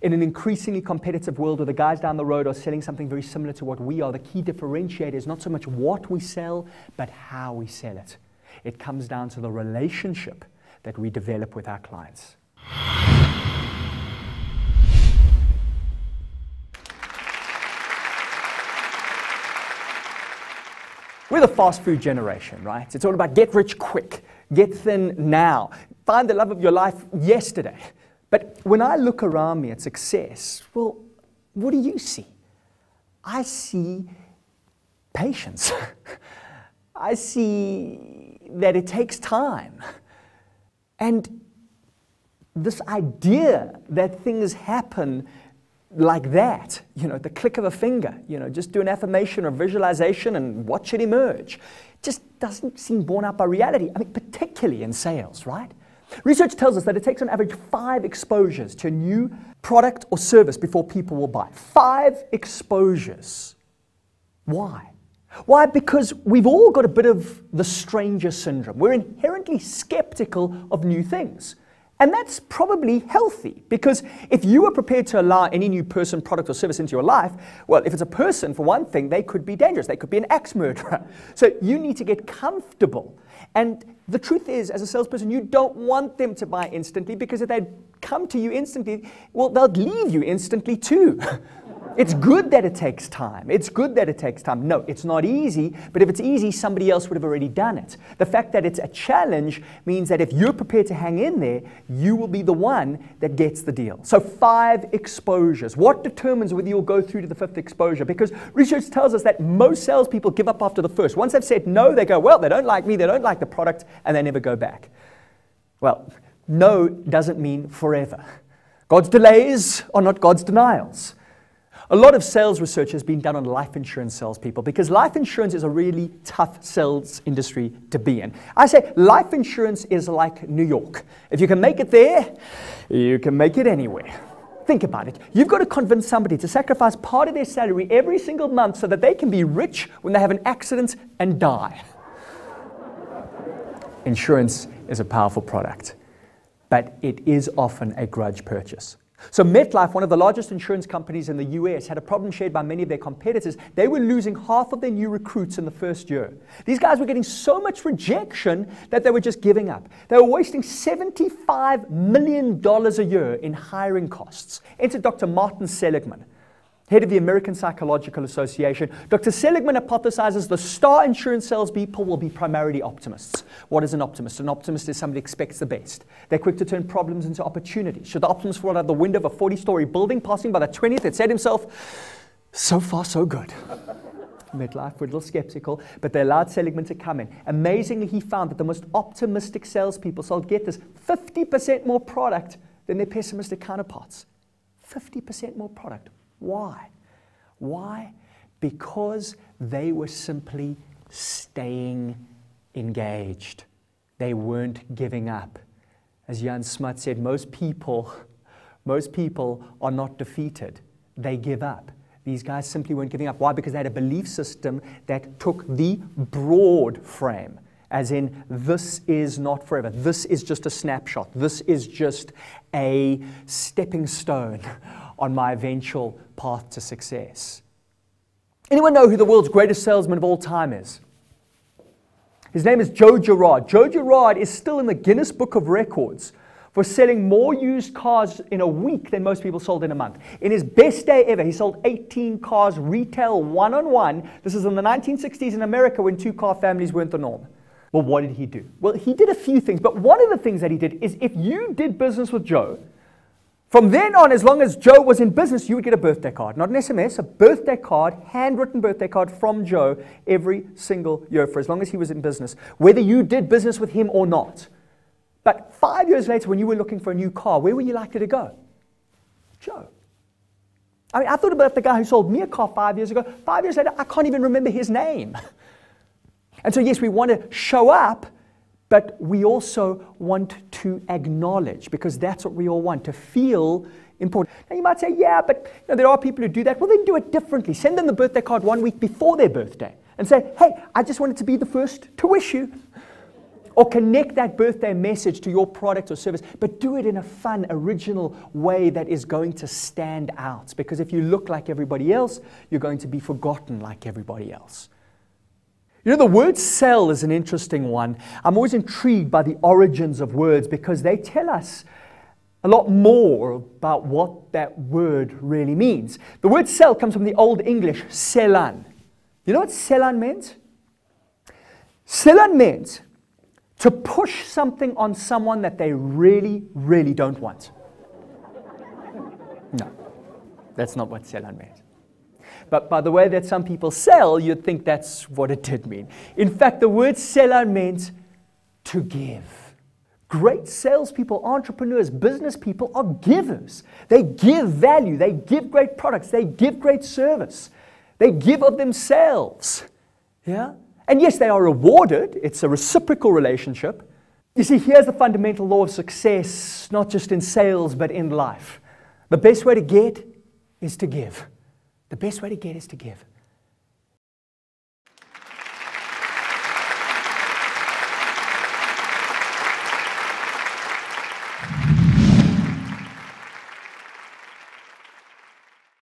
In an increasingly competitive world where the guys down the road are selling something very similar to what we are, the key differentiator is not so much what we sell, but how we sell it. It comes down to the relationship that we develop with our clients. We're the fast food generation, right? It's all about get rich quick, get thin now, find the love of your life yesterday. But when I look around me at success, well, what do you see? I see patience. I see that it takes time. And this idea that things happen like that, at the click of a finger, just do an affirmation or visualization and watch it emerge, just doesn't seem borne out by reality. I mean, particularly in sales, right? Research tells us that it takes on average 5 exposures to a new product or service before people will buy. 5 exposures. Why? Why? Because we've all got a bit of the stranger syndrome. We're inherently skeptical of new things. And that's probably healthy, because if you are prepared to allow any new person, product, or service into your life, well, if it's a person, for one thing, they could be dangerous. They could be an axe murderer. So you need to get comfortable. And the truth is, as a salesperson, you don't want them to buy instantly, because if they come to you instantly, well, they'll leave you instantly too. It's good that it takes time. It's good that it takes time. No, it's not easy, but if it's easy, somebody else would have already done it. The fact that it's a challenge means that if you're prepared to hang in there, you will be the one that gets the deal. So 5 exposures. What determines whether you'll go through to the 5th exposure? Because research tells us that most salespeople give up after the first. Once they've said no, they go, well, they don't like me, they don't like the product, and they never go back. Well, no doesn't mean forever. God's delays are not God's denials. A lot of sales research has been done on life insurance salespeople, because life insurance is a really tough sales industry to be in. I say life insurance is like New York. If you can make it there, you can make it anywhere. Think about it. You've got to convince somebody to sacrifice part of their salary every single month so that they can be rich when they have an accident and die. Insurance is a powerful product, but it is often a grudge purchase. So MetLife, one of the largest insurance companies in the US, had a problem shared by many of their competitors. They were losing half of their new recruits in the first year. These guys were getting so much rejection that they were just giving up. They were wasting $75 million a year in hiring costs. Enter Dr. Martin Seligman, head of the American Psychological Association. Dr. Seligman hypothesizes the star insurance salespeople will be primarily optimists. What is an optimist? An optimist is somebody who expects the best. They're quick to turn problems into opportunities. Should the optimist fall out of the window of a 40-story building, passing by the 20th, it said to himself, so far so good. MetLife were a little skeptical, but they allowed Seligman to come in. Amazingly, he found that the most optimistic salespeople sold, get this, 50% more product than their pessimistic counterparts. 50% more product. Why? Why? Because they were simply staying engaged. They weren't giving up. As Jan Smuts said, most people are not defeated. They give up. These guys simply weren't giving up. Why? Because they had a belief system that took the broad frame, as in, this is not forever. This is just a snapshot. This is just a stepping stone on my eventual path to success. Anyone know who the world's greatest salesman of all time is? His name is Joe Girard. Joe Girard is still in the Guinness Book of Records for selling more used cars in a week than most people sold in a month. In his best day ever, he sold 18 cars retail one-on-one. This is in the 1960s in America when 2-car families weren't the norm. Well, what did he do? Well, he did a few things, but one of the things that he did is if you did business with Joe, from then on, as long as Joe was in business, you would get a birthday card. Not an SMS, a birthday card, handwritten birthday card from Joe every single year for as long as he was in business, whether you did business with him or not. But 5 years later, when you were looking for a new car, where were you likely to go? Joe. I mean, I thought about the guy who sold me a car 5 years ago. 5 years later, I can't even remember his name. And so, yes, we want to show up, but we also want to acknowledge, because that's what we all want, to feel important. Now you might say, yeah, but there are people who do that. Well, then do it differently. Send them the birthday card 1 week before their birthday and say, hey, I just wanted to be the first to wish you. Or connect that birthday message to your product or service, but do it in a fun, original way that is going to stand out. Because if you look like everybody else, you're going to be forgotten like everybody else. You know, the word sell is an interesting one. I'm always intrigued by the origins of words because they tell us a lot more about what that word really means. The word sell comes from the Old English, selan. You know what selan meant? Selan meant to push something on someone that they really, really don't want. No, that's not what selan meant. But by the way that some people sell, you'd think that's what it did mean. In fact, the word selan meant to give. Great salespeople, entrepreneurs, business people are givers. They give value. They give great products. They give great service. They give of themselves. Yeah? And yes, they are rewarded. It's a reciprocal relationship. You see, here's the fundamental law of success, not just in sales, but in life. The best way to get is to give. The best way to get is to give.